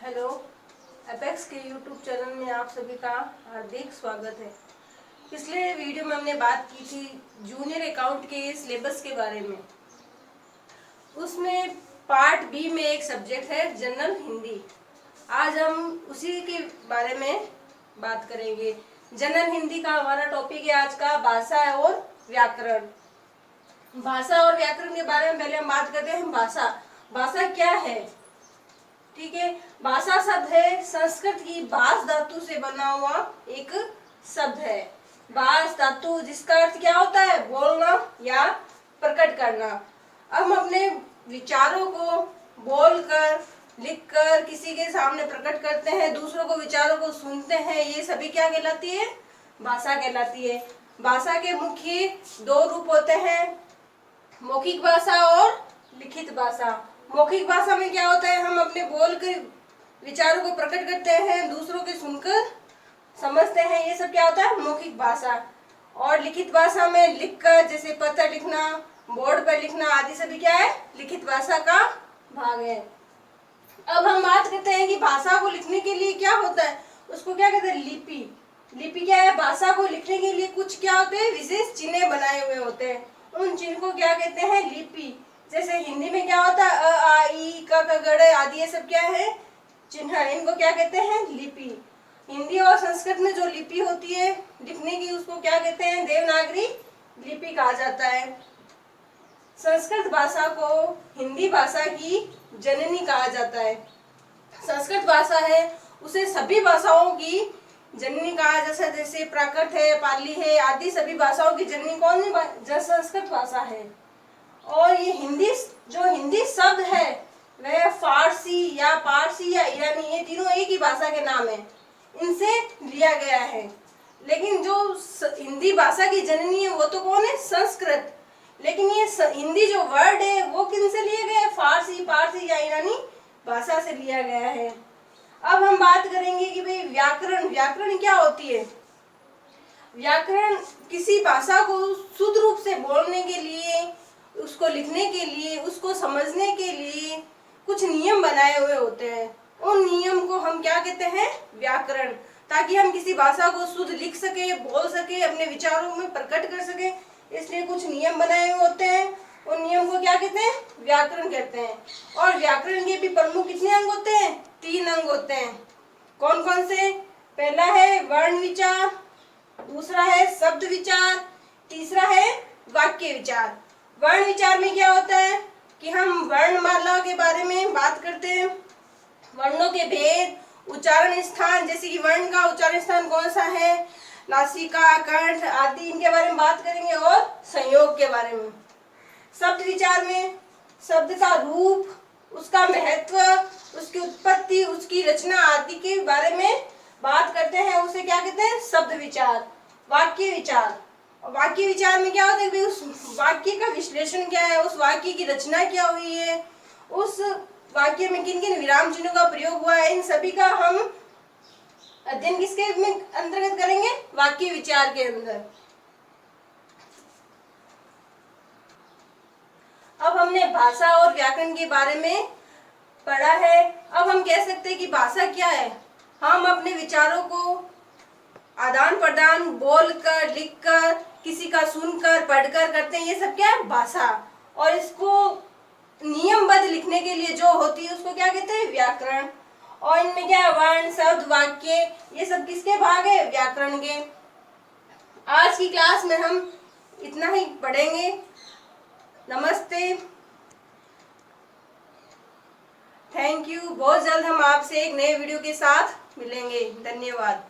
Hello, apex के YouTube channel में आप सभी का हार्दिक स्वागत है। पिछले वीडियो में हमने बात की थी जूनियर अकाउंट के सिलेबस के बारे में। उसमें पार्ट बी में एक सब्जेक्ट है जनरल हिंदी। आज हम उसी के बारे में बात करेंगे। जनरल हिंदी का हमारा टॉपिक है आज का भाषा और व्याकरण। भाषा और व्याकरण के बारे में पहले हम बात करते हैं। भाषा क्या है? ठीक है, भाषा शब्द है संस्कृत की भाष धातु से बना हुआ एक शब्द है। भाष धातु जिसका अर्थ क्या होता है? बोलना या प्रकट करना। हम अपने विचारों को बोलकर, लिखकर किसी के सामने प्रकट करते हैं, दूसरों को विचारों को सुनते हैं, ये सभी क्या कहलाती है? भाषा कहलाती है। भाषा के मुख्य दो रूप होते हैं, मौखिक भाषा और लिखित भाषा। मौखिक भाषा में क्या होता है? हम अपने बोलकर विचारों को प्रकट करते हैं, दूसरों के सुनकर समझते हैं, ये सब क्या होता है? मौखिक भाषा। और लिखित भाषा में लिखकर, जैसे पत्र लिखना, बोर्ड पर लिखना आदि सभी क्या है? लिखित भाषा का भाग है। अब हम बात करते हैं कि भाषा को लिखने के लिए क्या होता है, उसको क्या कहते हैं? लिपि। लिपि क्या है? भाषा को लिखने के लिए कुछ क्या होते हैं? विशेष चिन्ह बनाए हुए होते हैं, उन चिन्ह को क्या कहते हैं? लिपि। जैसे हिंदी में क्या होता है? अ आ ई क ख ग आदि, ये सब क्या है? चिन्ह। इनको क्या कहते हैं? लिपि। हिंदी और संस्कृत में जो लिपि होती है लिखने की, उसको क्या कहते हैं? देवनागरी लिपि कहा जाता है। संस्कृत भाषा को हिंदी भाषा की जननी कहा जाता है। संस्कृत भाषा है उसे सभी भाषाओं की जननी कहा, जैसे प्राकृत है, पाली है आदि सभी भाषाओं की जननी कौन है? संस्कृत भाषा है। और ये हिंदी शब्द है वह फारसी या ईरानी, ये तीनों एक ही भाषा के नाम है, इनसे लिया गया है। लेकिन जो हिंदी भाषा की जननी है वो तो कौन है? संस्कृत। लेकिन ये हिंदी जो वर्ड है वो किन से लिए गए? फारसी या ईरानी भाषा से लिया गया है। अब हम बात करेंगे कि भाई व्याकरण क्या होती है। व्याकरण किसी भाषा को शुद्ध रूप से बोलने के लिए, उसको लिखने के लिए, उसको समझने के लिए कुछ नियम बनाए हुए होते हैं। उन नियम को हम क्या कहते हैं? व्याकरण। ताकि हम किसी भाषा को शुद्ध लिख सके, बोल सके, अपने विचारों में प्रकट कर सके, इसलिए कुछ नियम बनाए हुए होते हैं। उन नियम को क्या कहते हैं? व्याकरण कहते हैं। और व्याकरण के भी प्रमुख कितने अंग होते हैं? 3 अंग होते हैं। कौन कौन से? पहला है वर्ण विचार, दूसरा है शब्द विचार, तीसरा है वाक्य विचार। वर्ण विचार में क्या होता है कि हम वर्णमाला के बारे में बात करते हैं, वर्णों के भेद, उच्चारण स्थान, जैसे कि वर्ण का उच्चारण स्थान कौन सा है, नासिका, कंठ आदि, इनके बारे में बात करेंगे, और संयोग के बारे में। शब्द विचार में शब्द का रूप, उसका महत्व, उसकी उत्पत्ति, उसकी रचना आदि के बारे में बात करते हैं, उसे क्या कहते हैं? शब्द विचार। वाक्य विचार में क्या होता है कि उस वाक्य का विश्लेषण क्या है, उस वाक्य की रचना क्या हुई है, उस वाक्य में किन किन विराम चिन्हों का प्रयोग हुआ है, इन सभी का हम अध्ययन किसके में अंतर्गत करेंगे? वाक्य विचार के अंदर। अब हमने भाषा और व्याकरण के बारे में पढ़ा है। अब हम कह सकते हैं कि भाषा क्या है? हम अपने विचारों को आदान प्रदान बोलकर, लिखकर, किसी का सुनकर, पढ़कर करते हैं, ये सब क्या है? भाषा। और इसको नियमबद्ध लिखने के लिए जो होती है उसको क्या कहते हैं? व्याकरण। और इनमें क्या है? वर्ण, शब्द, वाक्य, ये सब किसके भाग है? व्याकरण के। आज की क्लास में हम इतना ही पढ़ेंगे। नमस्ते, थैंक यू। बहुत जल्द हम आपसे एक नए वीडियो के साथ मिलेंगे। धन्यवाद।